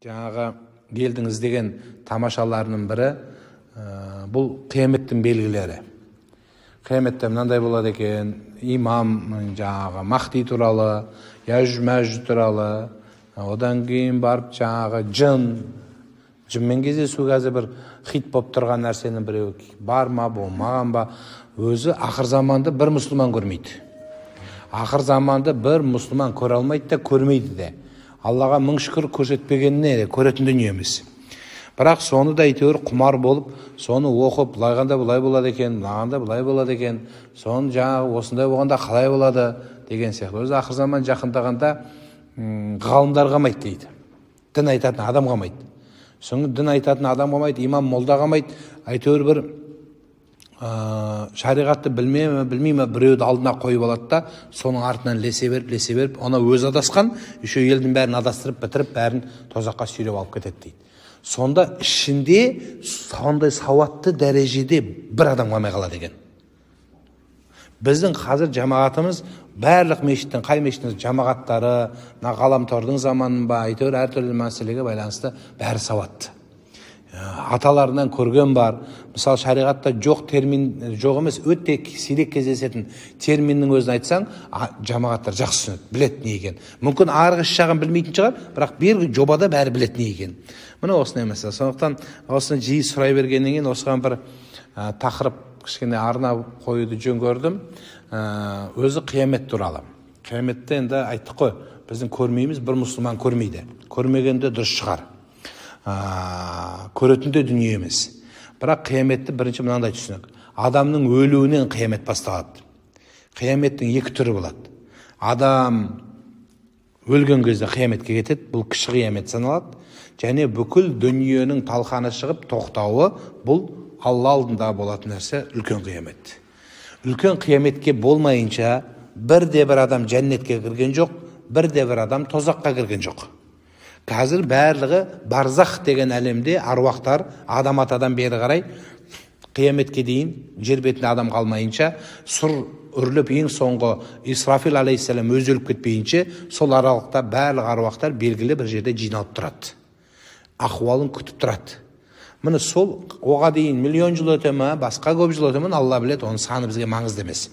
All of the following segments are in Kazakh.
Жаңағы елдің іздеген тамашаларының бірі бұл қияметтің белгілері. Қияметте мынандай болады екен, имам жаңағы Махди туралы, Яжүж-Мәжүж туралы, одан кейін барып жаңағы жынмен кездесу қазір бір хит болып тұрған нәрсенің біреуі бар ма, болмаған ба, өзі ақыр заманды бір мұсылман көрмейді. Ақыр заманды бір мұсылман көре алмайды да, көрмейді де. Аллаға мың шүкір көрсетпегеніне көретін дүние емес. Бірақ соны да әйтеуір құмар болып, соны оқып, былайғанда былай болады екен, мынағанда былай болады екен, соны жаңағы осындай болғанда қалай болады деген сияқты. Өзі ақыр заман жақындағанда ғалымдар қалмайды дейді. Дін айтатын адам қалмайды. Соны дін айтатын адам қалмайды, имам молда қалмайды. Әйтеуір бір шариғатты білмейме біреуді алдына қойып алады да, соның артынан лесе беріп, ona өзі адасқан, еще елдің бәрін адастырып бітіріп, бәрін тозаққа сүйреп алып кетеді дейді. Сонда ішінде сондай сауатты дәрежеде бір адам қалмай қалады екен. Біздің қазір жамағатымыз барлық мешіттің, қай мешіттің жамағаттары, ғаламтордың заманын ба, әйтеуір әртүрлі мәселеге байланысты бәрі сауатты. Аталарынан көрген бар. Мысалы шариғатта жоқ термин, жоқ емес, өте сирек кездесетін терминнің өзін айтсаң, жамағаттар жақсы түсінеді, біледі не екен. Мүмкін арғы жағын білмейтін шығар, бірақ бір жобада бәрі біледі не екен. Мына осындай мәселе. Сондықтан осыны жиі сұрай бергеннен кейін осыған бір тақырып кішкене арнап қоюды жөн көрдім. Өзі қиямет туралы. Қияметте енді айттық қой, біздің көрмейміз, бір мұсылман көрмейді. Көрмегенде дұрыс шығар. Көретінде дүние емес. Бірақ қияметті бірінші мынандай түсінік. Адамның өлуінен қиямет басталады. Қияметтің екі түрі болады. Адам өлген кезде қияметке кетеді, бұл кіші қиямет саналады. Және бүкіл дүниенің талқаны шығып тоқтауы, бұл Алла алдында болатын нәрсе үлкен қиямет. Үлкен қияметке болмайынша бірде бір адам жәннетке кірген жоқ, бірде бір адам тозаққа кірген жоқ. Қазір барлығы барзах деген әлемде аруақтар адам атадан бері қарай қияметке дейін жер бетінде адам қалмайынша, сұр үрліп ең соңғы Исрафил алейхиссалам өзі өліп кетпейінше, сол аралықта барлық аруақтар белгілі бір жерде жиналып тұрады. Ахуалын күтіп тұрады. Міне сол оға дейін миллион жыл өте ме, басқа көп жыл өте ме, Алла біледі, оның саны бізге маңызды емес.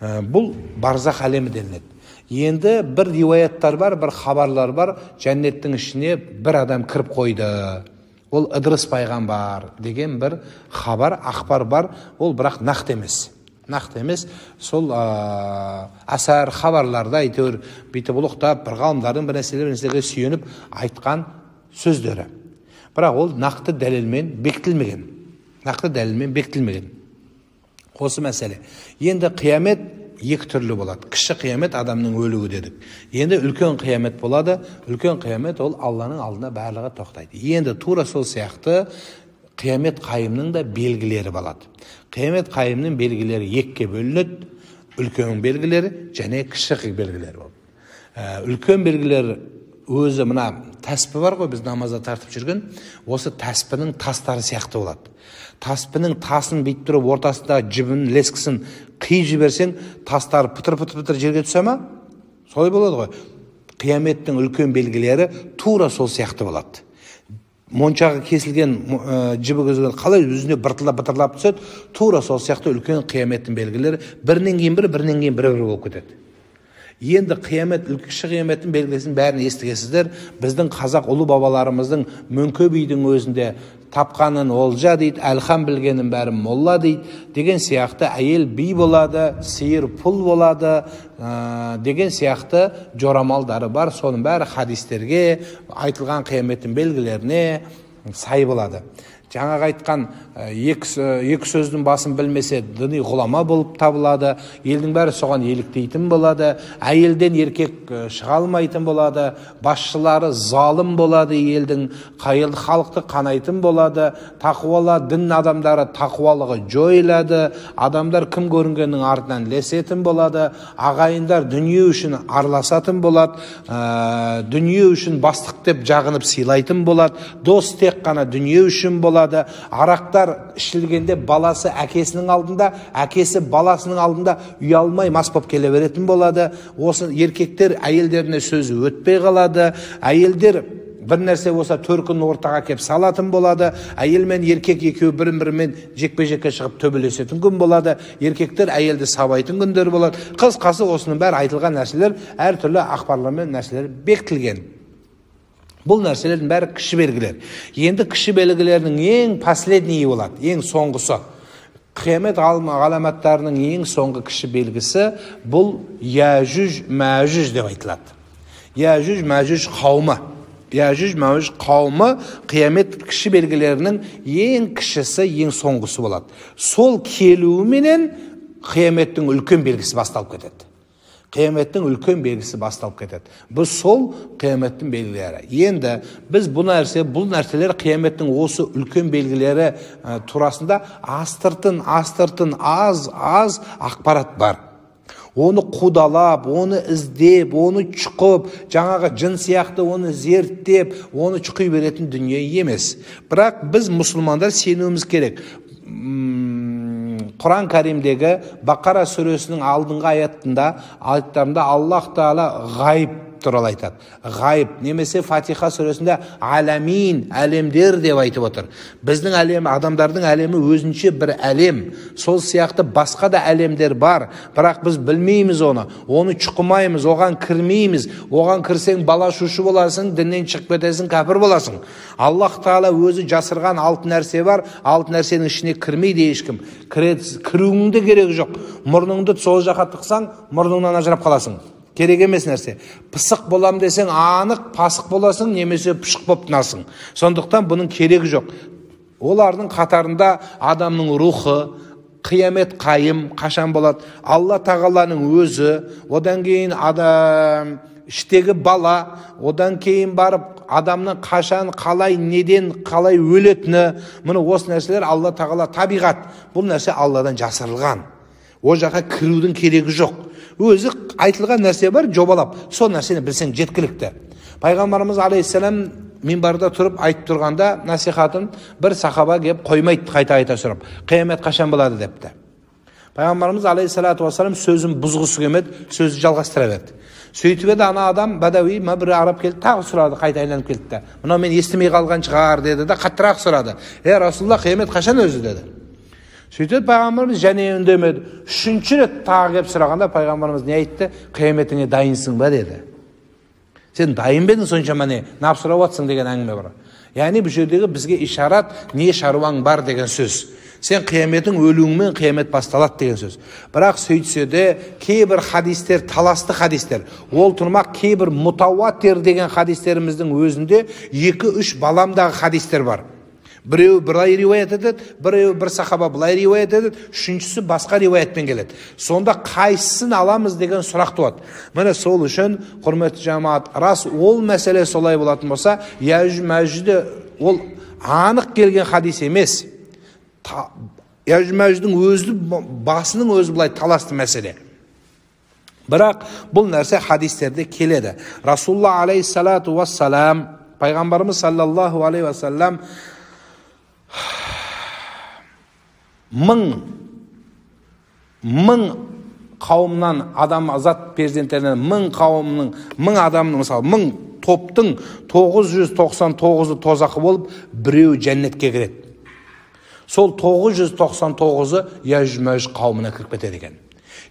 Бұл барзах әлемі делінеді. Енді бір риуаяттар бар, бір хабарлар бар, жәннеттің ішіне бір адам кіріп қойды. Ол Ыдрыс пайғамбар деген бір хабар, ақпар бар, ол бірақ нақты емес. Нақты емес, сол асар хабарларда әйтеуір бүйтіп ұлықтап, бір ғалымдардың бір нәрселерге сүйеніп айтқан сөздері. Бірақ ол нақты дәлелмен бекітілмеген. Нақты дәлелмен бекітілмеген. Осы мәселе. Енді қиямет екі түрлі болады. Кіші қиямет адамның өлуі дедік. Енді үлкен қиямет болады. Үлкен қиямет ол Алланың алдында барлығы тоқтайды. Енді тура сол сияқты қиямет қайымның да белгілері болады. Қиямет қайымның белгілері екіге бөлінеді. Үлкен белгілері және кіші белгілері болады. Үлкен белгілер өзі мына тәспі бар ғой, біз намазда тартып жүрген, осы тәспінің тастары сияқты болады. Таспының тасын бейт тұрып, ортасында жібін, лескісін қиып жіберсең, тастар пытыр жерге түсе ма? Солай болады ғой. Қияметтің үлкен белгілері тура сол сияқты болады. Моншағы кесілген жібі көзген қалай өзіне бытырлап түседі, тура сол сияқты үлкен қияметтің белгілері бірінен кейін бірі болып кетеді. Енді қиямет, кіші қияметтің белгілесін бәрін естігесіздер. Біздің қазақ ұлы бабаларымыздың Мөңке бидің өзінде тапқанын олжа дейді, әлхам білгенін бәрі молла дейді, деген сияқты әйел би болады, сиыр пұл болады, деген сияқты жорамалдары бар. Соның бәрі хадистерге айтылған қияметтің белгілеріне сай болады. Жаңағы айтқан екі сөздің басын білмесе діни ғұлама болып табылады, елдің бәрі соған еліктейтін болады, әйелден еркек шыға алмайтын болады, басшылары залым болады, елдің халықты қанайтын болады, тақуалы дін адамдары тақуалығы жойылады, адамдар кім көрінгеннің артынан лесетін болады, ағайындар дүние үшін араласатын болады, дүние үшін бастық деп жағынып сыйлайтын болады, дос тек қана дүние үшін болады. Арақтар ішілгенде баласы әкесінің алдында, әкесі баласының алдында ұялмай мас болып келе беретін болады. Осы еркектер әйелдеріне сөзі өтпей қалады. Әйелдер бір нәрсе болса төркін ортаға кеп салатын болады. Әйел мен еркек екеуі бірін-бірімен жекпе-жекке шығып төбелесетін күн болады. Еркектер әйелді сабайтын күндер болады. Қысқасы осының бәрі айтылған нәрселер әртүрлі ақпарлармен нәрселер бекітілген. Бұл нәрселердің бәрі кіші белгілер. Енді кіші белгілердің ең последнийі болады, ең соңғысы. Қиямет ғаламаттарының ең соңғы кіші белгісі бұл Яжуж Мәжуж деп айтылады. Яжуж Мәжуж қауымы. Яжуж Мәжуж қауымы қиямет кіші белгілерінің ең кішісі, ең соңғысы болады. Сол келуіменен қияметтің үлкен белгісі басталып кетеді. Қияметтің үлкен белгісі басталып кетеді. Біз сол қияметтің белгілері. Енді біз бұл нәрселер қияметтің осы үлкен белгілері турасында астыртын аз ақпарат бар. Оны қудалап, оны іздеп, оны чұқып, жаңағы жын сияқты оны зерттеп, оны чұқи беретін дүние емес. Бірақ біз мұсылмандар сенуіміз керек. Құран Кәримдегі Бақара сүресінің алдыңғы аяттарында Аллах Тағала ғайып туралы айтады. Ғайып, немесе Фатиха сүресінде аламин, әлемдер деп айтып отыр. Біздің әлем, адамдардың әлемі өзінше бір әлем. Сол сияқты басқа да әлемдер бар, бірақ біз білмейміз оны чұқымаймыз, оған кірмейміз. Оған кірсең бала шушы боласың, діннен шығып кетесің, кәпір боласың. Аллах Тағала өзі жасырған алтын нәрсе бар, алтын нәрсенің ішіне кірмейді ешкім. Кіруіңді керегі жоқ. Мұрныңды сол жаққа тықсаң, мұрныңнан ажырап қаласың. Керек емес нәрсе. Пысық болам десең, анық пасық боласың, немесе пышық боп тынасың. Сондықтан бұның керегі жоқ. Олардың қатарында адамның рухы, қиямет қайым қашан болады, Алла Тағаланың өзі, одан кейін адам іштегі бала, одан кейін барып адамның қашан, қалай, неден, қалай өлетіні, мұны осы нәрселер Алла Тағала табиғат. Бұл нәрсе Алладан жасырылған. О жаққа кірудің керегі жоқ. Өзі айтылған нәрсе бар, жобалап, сол нәрсені білсең жеткілікті. Пайғамбарымыз алейхиссалам минбарда тұрып айтып тұрғанда насихатын бір сахаба келіп қоймайды, қайта сұрап, қиямет қашан болады депті. Пайғамбарымыз алейхиссалату вассалам сөзін бұзғысы келмеді, сөзді жалғастыра берді. Сөйтіп еді ана адам бадауи бір араб келді, тағы сұрады, қайта айналып келді. Мынау мен естімей қалған шығар деді де, қаттырақ сұрады. Расулаллах, қиямет қашан өзі деді. Сөйтіп пайғамбарымыз және үндемеді. Үшінші рет тағы келіп сұрағанда пайғамбарымыз не айтты? Қияметіңе дайынсың ба деді. Сен дайын ба едің соншама не сұрап жатсың деген әңгіме бар. Яғни бұл жердегі бізге ишарат, не шаруаң бар деген сөз. Сен қияметің өлуіңмен қиямет басталады деген сөз. Бірақ сөйтсе де кейбір хадистер, таласты хадистер, ол тұрмақ кейбір мутауатир деген хадистеріміздің өзінде 2-3 баламдағы хадистер бар. Біреу былай риуаят етеді, біреу бір сахаба былай риуаят етеді, үшіншісі басқа риуаятпен келеді. Сонда қайсысын аламыз деген сұрақ туады. Міне сол үшін, құрметті жамаат, рас ол мәселе солай болатын болса, Яжуж Мәжужде ол анық келген хадис емес. Яжуж Мәжуждің өзі, басының өзі былай таласты мәселе. Бірақ бұл нәрсе хадистерде келеді. Расулла алейхиссалату вассалам, пайғамбарымыз саллаллаху алейхи вассалам мың қауымнан адам азат перзенттерінен мың адамның, мысалы, мың топтың 999-ы тозақы болып, біреу жәннетке кіреді. Сол 999-ы Яжуж Мәжуж қауымына кіріп кетеді екен.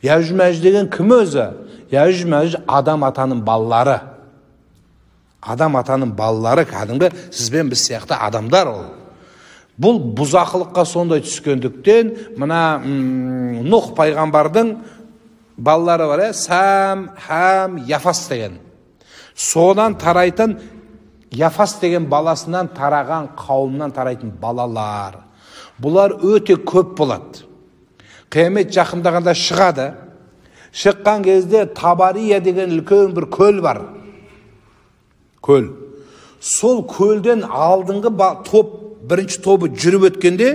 Яжуж Мәжуж деген кім өзі? Яжуж Мәжуж адам атаның балалары. Адам атаның балалары, кәдімгі сізбен біз сияқты адамдар ол. Бұл бұзақылыққа сондай түскендіктен, мына Нұх пайғамбардың балалары бар, Сам, Хам, Яфас деген. Содан тарайтын, Яфас деген баласынан тараған, қауымнан тарайтын балалар. Бұлар өте көп болады. Қиямет жақындағанда шығады. Шыққан кезде Табария деген үлкен бір көл бар. Көл. Сол көлден алдыңғы топ, бірінші тобы жүріп өткенде,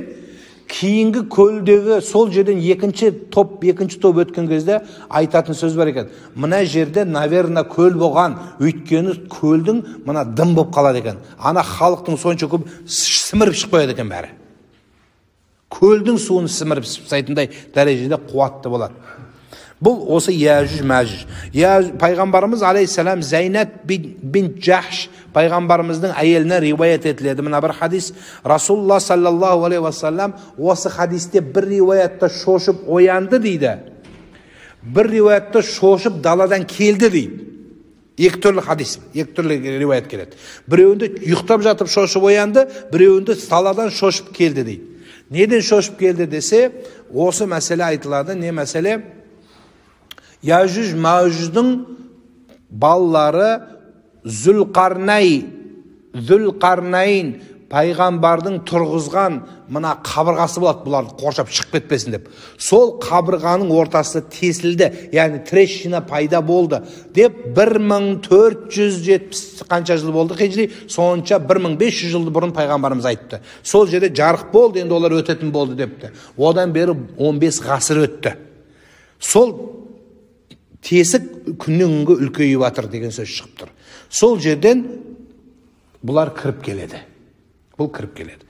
кейінгі көлдегі сол жерден екінші топ өткен кезде айтатын сөз бар екен. Мына жерде, наверное, көл болған, өйткені көлдің мына дым болып қалады екен. Ана халықтың сонша көп сіміріп шықпайды екен бәрі. Көлдің суын сіміріп сайтындай дәрежеде қуатты болады. Бұл осы Яжуж Мәжуж. Пайғамбарымыз алейхиссалам Зайнат бин Джахш пайғамбарымыздың әйеліне риуаят етіледі. Мына бір хадис, Расулулла саллаллаху алейхи вассалам осы хадисте бір риуаятта шошып оянды дейді. Бір риуаятта шошып даладан келді дейді. Екі түрлі хадис, екі түрлі риуаят келеді. Біреуінде ұйықтап жатып шошып оянды, біреуінде даладан шошып келді дейді. Неден шошып келді десе, осы мәселе айтылады. Не мәселе? Яжуж Мәжуждың балалары Зүлқарнайн пайғамбардың тұрғызған мына қабырғасы болады, бұлар қоршап шығып кетпесін деп. Сол қабырғаның ортасы тесілді, яғни трещина пайда болды деп 1470 қанша жыл болды хижри, сонша 1500 жыл бұрын пайғамбарымыз айтты. Сол жерде жарық болды, енді олар өтетін болды депті. Одан бері 15 ғасыр өтті. Сол тесік күннен күнге үлкейіп жатыр деген сөз шығып тұр. Сол жерден бұлар кіріп келеді. Бұл кіріп келеді.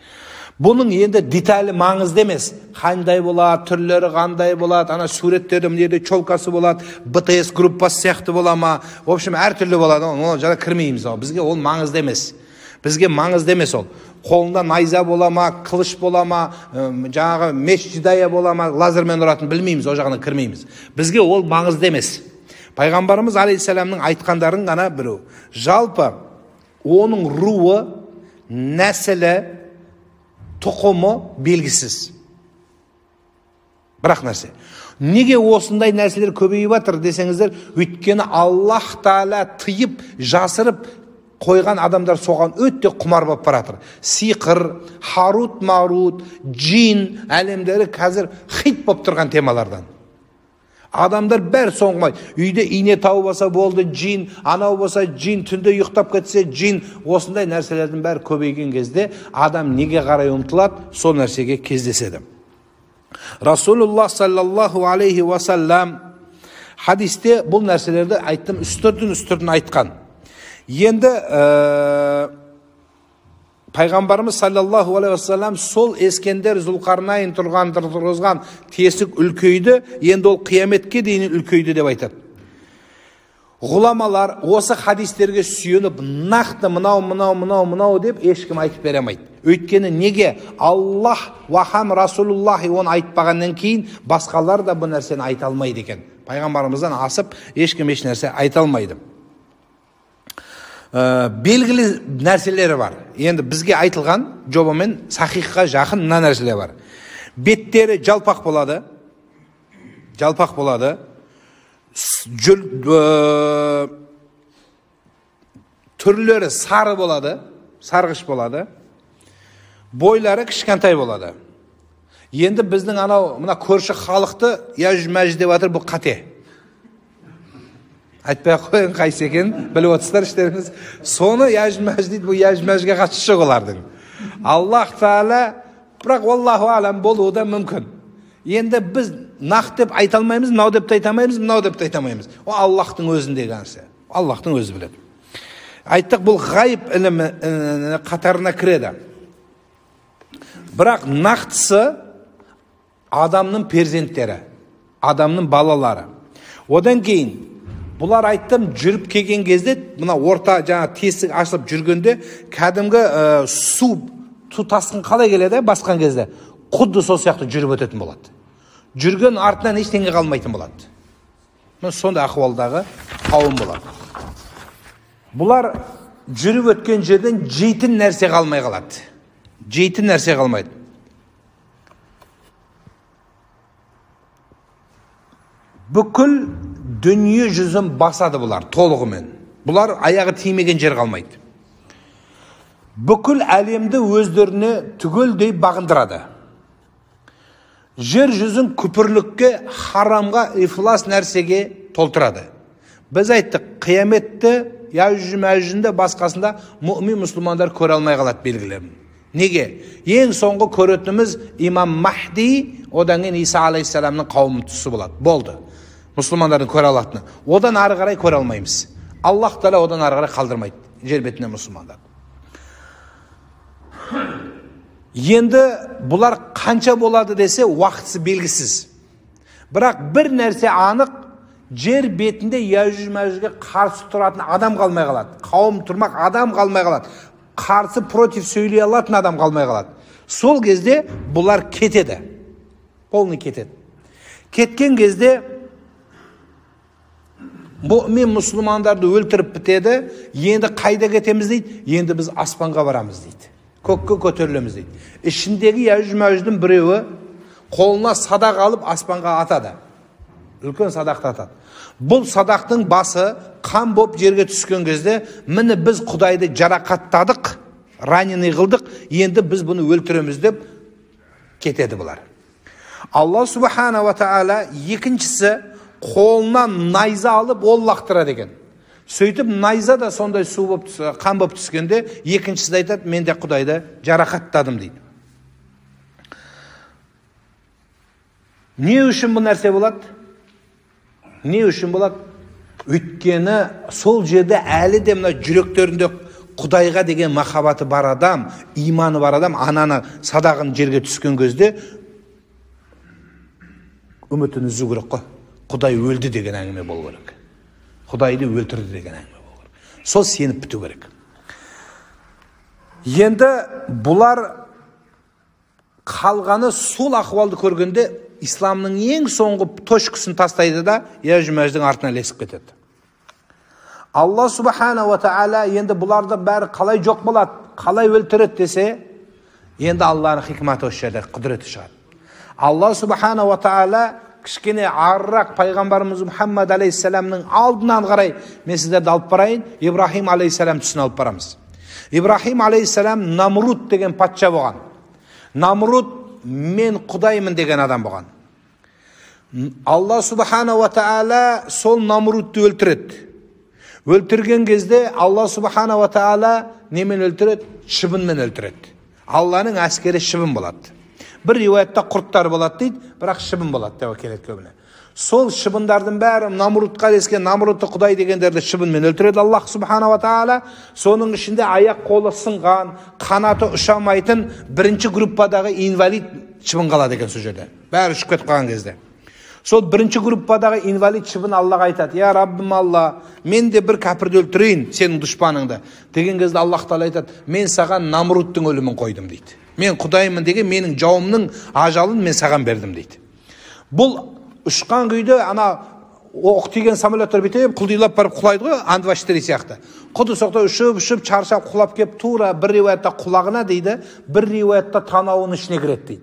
Бұның енді деталі маңызды емес. Қандай болады, түрлері қандай болады, ана суреттерде мынерде чолкасы болады, БТС группасы сияқты бола ма, в общем, әртүрлі болады. Ол жара кірмейміз. Бізге ол маңызды емес. Бізге маңызды емес ол. Қолында найза бола ма, қылыш бола ма, жаңағы меч жидая бола ма, лазермен ұратын білмейміз, о жағына кірмейміз. Бізге ол маңызды емес. Пайғамбарымыз алейхиссаламның айтқандарын ғана біреу. Жалпы оның руы, нәсілі, тұқымы белгісіз. Бірақ нәрсе. Неге осындай нәрселер көбейіп жатыр десеңіздер, өйткені Аллах Тағала тыйып, жасырып қойған адамдар соған өтте құмар болып баратыр. Сиқыр, Харут, Марут, джин әлемдері қазір хит болып тұрған темалардан. Адамдар бәр соңғымай, үйде ине тауып болса болды, джин, анау болса джин, түнде ұйықтап кетсе джин, осындай нәрселердің бәрі көбейген кезде адам неге қарай ұмтылады, сол нәрсеге кездеседі. Расулуллах саллаллаху алейхи вассалам хадисте бұл нәрселерді айттым, үстірдін айтқан. Енді Пайғамбарымыз саллаллаху алейхи вассалам сол ескендер Зүлқарнайн тұрғызған тесік үлкейді, енді ол қияметке дейін үлкейді деп айтады. Ғұламалар осы хадистерге сүйеніп, нақты мынау деп ешкім айтып бере алмайды. Өйткені неге? Аллах вахам Расулуллахи оны айтпағаннан кейін басқалар да бұл нәрсені айта алмайды екен. Пайғамбарымыздан асып ешкім еш нәрсе айта алмайды. Белгілі нәрселері бар. Енді бізге айтылған жобамен сахихқа жақын мына нәрселер бар. Беттері жалпақ болады. Түрлері сары болады, сарғыш болады. Бойлары кішкентай болады. Енді біздің мына көрші халықты Яжуж Мәжуж деп жатыр, бұл қате. Айтпай қойын қайсы екен, біліп отырсыздар іштеріңіз. Соны Яжуж Мәжуж дейді, бұл Яжуж Мәжужге қатысы жоқ олардың. Аллах Тағала, бірақ Аллаху алам болуы да мүмкін. Енді біз нақ деп айта алмаймыз, мынау деп айта алмаймыз, мынау деп айта алмаймыз. О Аллахтың өзіндегі нәрсе. Аллахтың өзі біледі. Айттық, бұл ғайып ілімі қатарына кіреді. Бірақ нақтысы адамның перзенттері, адамның балалары. Одан кейін бұлар айттым, жүріп келген кезде, мына орта жаңа тесік ашылып жүргенде, кәдімгі су тасқын қалай келеді, басқан кезде, құдды сол сияқты жүріп өтетін болады. Жүрген артынан ештеңе қалмайтын болады. Сонда ахуалдағы қауым болады. Бұлар жүріп өткен жерден жейтін нәрсе қалмай қалады. Жейтін нәрсе қалмайды. Бүкіл дүние жүзін басады бұлар толығымен. Бұлар аяғы тимеген жер қалмайды. Бүкіл әлемді өздеріне түгелдей бағындырады. Жер жүзін күпірлікке, харамға, ифлас нәрсеге толтырады. Біз айттық, қияметті Яжуж Мәжужді басқасында мүмин мұсылмандар көре алмай қалады белгілерін. Неге? Ең соңғы көретініміз имам Махди, одан кейін Иса алейхиссаламның қауымы тұсы болады. Болды. Мұсылмандардың көре алатыны. Одан ары қарай көре алмаймыз. Аллах Тағала одан ары қарай қалдырмайды жер бетіне мұсылмандар. Енді бұлар қанша болады десе, уақытысы белгісіз. Бірақ бір нәрсе анық, жер бетінде Яжуж Мәжужге қарсы тұратын адам қалмай қалады. Қауым тұрмақ адам қалмай қалады. Қарсы против сөйлей алатын адам қалмай қалады. Сол кезде бұлар кетеді. Полный кетеді. Кеткен кезде мен мұсылмандарды өлтіріп бітеді. Енді қайда кетеміз дейді? Енді біз аспанға барамыз дейді. Көкке көтерілеміз дейді. Ішіндегі Яжуж Мәжуждың біреуі қолына садақ алып аспанға атады. Үлкен садақты атады. Бұл садақтың басы қан боп жерге түскен кезде, міне біз Құдайды жарақаттадық, раненый қылдық, енді біз бұны өлтіреміз деп кетеді бұлар. Алла Субхана ва Тағала екіншісі қолынан найза алып ол лақтырады екен. Сөйтіп найза да сондай су боп қан боп түскенде, екіншісі айтады, мен де Құдайды жарақаттадым дейді. Не үшін бұл нәрсе болады? Не үшін болады? Өйткені сол жерде әлі де мына жүректерінде Құдайға деген махаббаты бар адам, иманы бар адам, ананы садағын жерге түскен кезде үмітін үзу керек қой. Құдай өлді деген әңгіме болу керек. Құдайды өлтірді деген әңгіме болу керек. Сол сеніп біту керек. Енді бұлар қалғаны сол ахуалды көргенде исламның ең соңғы точкасын тастайды да Яжуж Мәжуждың артына ілесіп кетеді. Алла Субхана ва Тағала енді бұларды бәрі қалай жоқ болады, қалай өлтіреді десе, енді Алланың хикматы осы жерде, құдіреті шығады. Алла Субхана ва Тағала кішкене арырақ пайғамбарымыз Мұхаммад алейхиссаламның алдынан қарай мен сіздерді алып барайын, Ибрахим алейхиссалам түсін алып барамыз. Ибрахим алейхиссалам Намруд деген патша болған. Намруд мен Құдаймын деген адам болған. Алла Субхана ва Тағала сол Намрудты өлтіреді. Өлтірген кезде Алла Субхана ва Тағала немен өлтіреді? Шыбынмен өлтіреді. Алланың әскері шыбын болады. Бір риуаятта құрттар болады дейді, бірақ шыбын болады деп келеді көбіне. Сол шыбындардың бәрі Намрудқа ілескен, Намрудты Құдай дегендерді шыбынмен өлтіреді Аллах Субхана ва Тағала. Соның ішінде аяқ қолы сынған, қанаты ұшамайтын бірінші группадағы инвалид шыбын қалады екен сол жерде. Бәрі ұшып кетіп қалған кезде. Сол бірінші группадағы инвалид шыбын Аллаға айтады: "Я Раббым Алла, мен де бір кәпірді өлтірейін, сенің дұшпаныңды." Деген кезде Аллах Тағала айтады: "Мен саған Намрудтың өлімін қойдым" дейді. "Мен Құдаймын деген менің жауымның ажалын мен саған бердім" дейді. Бұл ұшқан күйде ана оқ тиген самолеттер бүйтіп құлдилап барып құлайды ғой, Ан-24 сияқты. Құды соқта ұшып чаршап құлап кеп тура бір риуаятта құлағына дейді, бір риуаятта танауының ішіне кіреді дейді.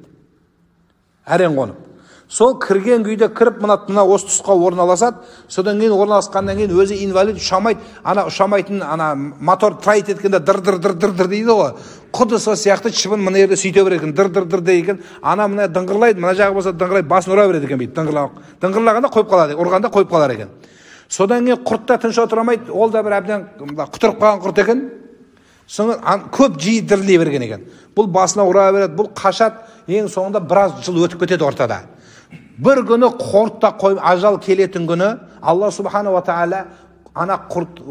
Әрең қонып. Сол кірген күйде кіріп мына осы тұсқа орналасады. Содан кейін орналасқаннан кейін өзі инвалид ұшамайды. Ана ұшамайтын ана мотор трайт еткенде дыр дейді ғой. Құды сол сияқты шыбын мына жерде сөйте береді екен, дыр деген. Ана мына дыңғырлайды, мына жағы болса дыңғырлайды, басын ұра береді екен бейді. Дыңғырлағанда қойып қалады, ұрғанда қойып қалар екен. Содан кейін құртта тыныш отырамайды. Ол да бір әбден құтырып қалған құрт екен. Соңы көп жиі дірілей берген екен. Бұл басына ұра береді, бұл қашады. Ең соңында біраз жыл өтіп кетеді ортада. Bir günü құртта қойып ажал келетін күні Алла Субхана ва Тағала ана құрт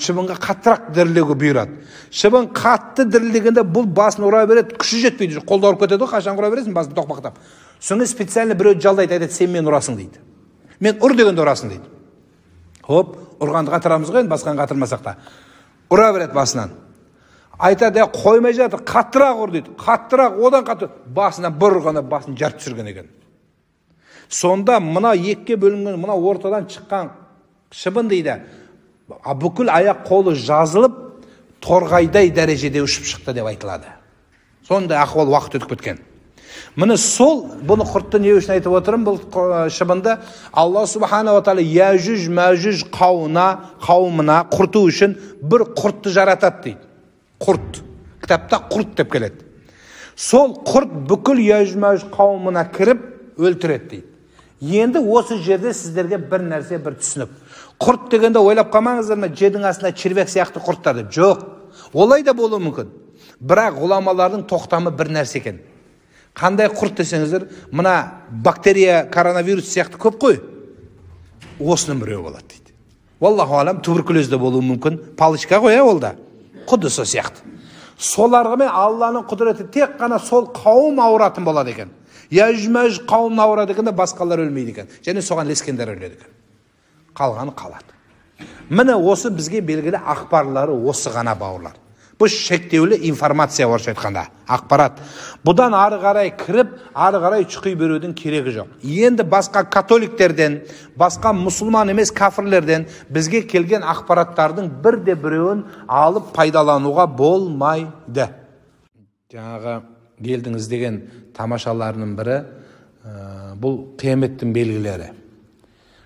шыбынға қаттырақ дірілеуге бұйырады. Шыбын қатты дірілегенде бұл басын ұра береді, күші жетпейді. Қолда ұрып кетеді, қашан ұра бересің, басын тоқпақтап. Соңы специально біреу жалдайды, айтады: "Сен мен ұрасың" дейді. "Мен ұр дегенде ұрасың" дейді. Хоп, ұрғанды қатырамыз ғой, басқан қатырмасақ та. Ұра береді басынан. Айтады: "Қоймай жатыр, қаттырақ ұр" дейді. Қаттырақ, одан қаттырақ. Басынан бір ұрғанда басын жарып түсірген екен. Сонда мына екке бөлінген, мына ортадан шыққан шыбын дейді, бүкіл аяқ қолы жазылып, торғайдай дәрежеде ұшып шықты деп айтылады. Сондай ахуал уақыт өтіп кеткен. Міне сол, бұны құртты не үшін айтып отырмын, бұл шыбынды Алла Субхана ва Тағала Яжуж Мәжуж қауымына құрту үшін бір құртты жаратады дейді. Құрт. Кітапта құрт деп келеді. Сол құрт бүкіл Яжуж Мәжуж қауымына кіріп өлтіреді дейді. Енді осы жерде сіздерге бір нәрсе бір түсінік. Құрт дегенде ойлап қалмаңыздар ма, жердің астында червяк сияқты құрттар деп. Жоқ. Олай да болуы мүмкін. Бірақ ғұламалардың тоқтамы бір нәрсе екен. Қандай құрт десеңіздер, мына бактерия, коронавирус сияқты көп қой. Осының біреу болады дейді. Wallahu алам, туберкулезде болуы мүмкін. Палычка ғой ол да. Құдды сол сияқты. Соларғымен Алланың құдіреті тек қана сол қауым ауыратын болады екен. Яжуж Мәжуж қауымын ауырады екен де басқалар өлмейді екен. Және соған ілескендер өледі екен. қалғаны қалады. Міне осы бізге белгілі ақпарлары осы ғана бауырлар. Бұл шектеулі информация орысша айтқанда, ақпарат. Бұдан ары қарай кіріп, ары қарай шұқи берудің керегі жоқ. Енді басқа католиктерден, басқа мұсылман емес кафірлерден бізге келген ақпараттардың бірде біреуін алып пайдалануға болмайды. Жаңағы елдің іздеген тамашаларының бірі бұл қияметтің белгілері.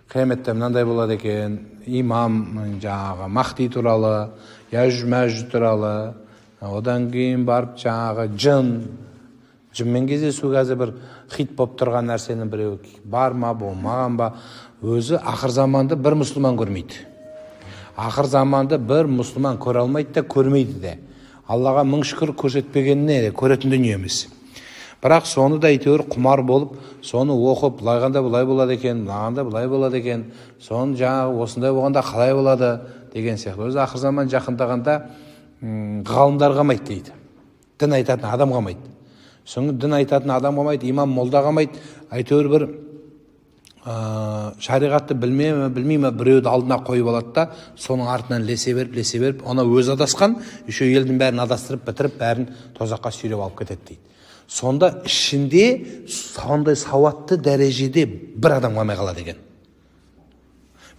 Қияметте мынандай болады екен, имам жаңағы Махди туралы, Яж-Мәж туралы, одан кейін барып жаңағы жынмен кездесу қазір бір хит болып тұрған нәрсенің біреуі бар ма, болмаған ба, өзі ақыр заманды бір мұсылман көрмейді. Ақыр заманды бір мұсылман көре алмайды да, көрмейді де. Аллаға мың шүкір көрсетпегеніне де көретін дүние емес. Бірақ соны да әйтеуір құмар болып, соны оқып, бұлайғанда бұлай болады екен, бұлайғанда бұлай болады екен, соны жаңағы осындай болғанда қалай болады деген сияқты. Өзі ақыр заман жақындағанда ғалымдар қалмайды дейді. Дін айтатын адам қалмайды. Соны дін айтатын адам қалмайды, имам молда қалмайды. Әйтеуір бір шариғатты білмейме біреуді алдына қойып алады да, соның артынан лесе беріп, ona өз адасқан, еще елдің бәрін адастырып бітіріп, бәрін тозаққа сүйреп алып кетеді дейді. Сонда ішінде сондай сауатты дәрежеде бір адам қалмай қалады екен.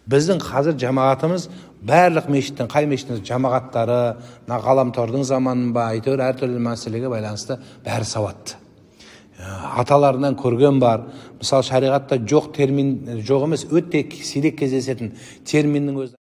Біздің қазір жамағатымыз барлық мешіттің, қай мешіттің жамағаттары, ғаламтордың заманын ба, әйтеуір әртүрлі мәселеге байланысты бәрі сауатты. Аталарынан көрген бар. Мысалы шариғатта жоқ термин, жоқ емес, өте сирек кездесетін терминнің өзі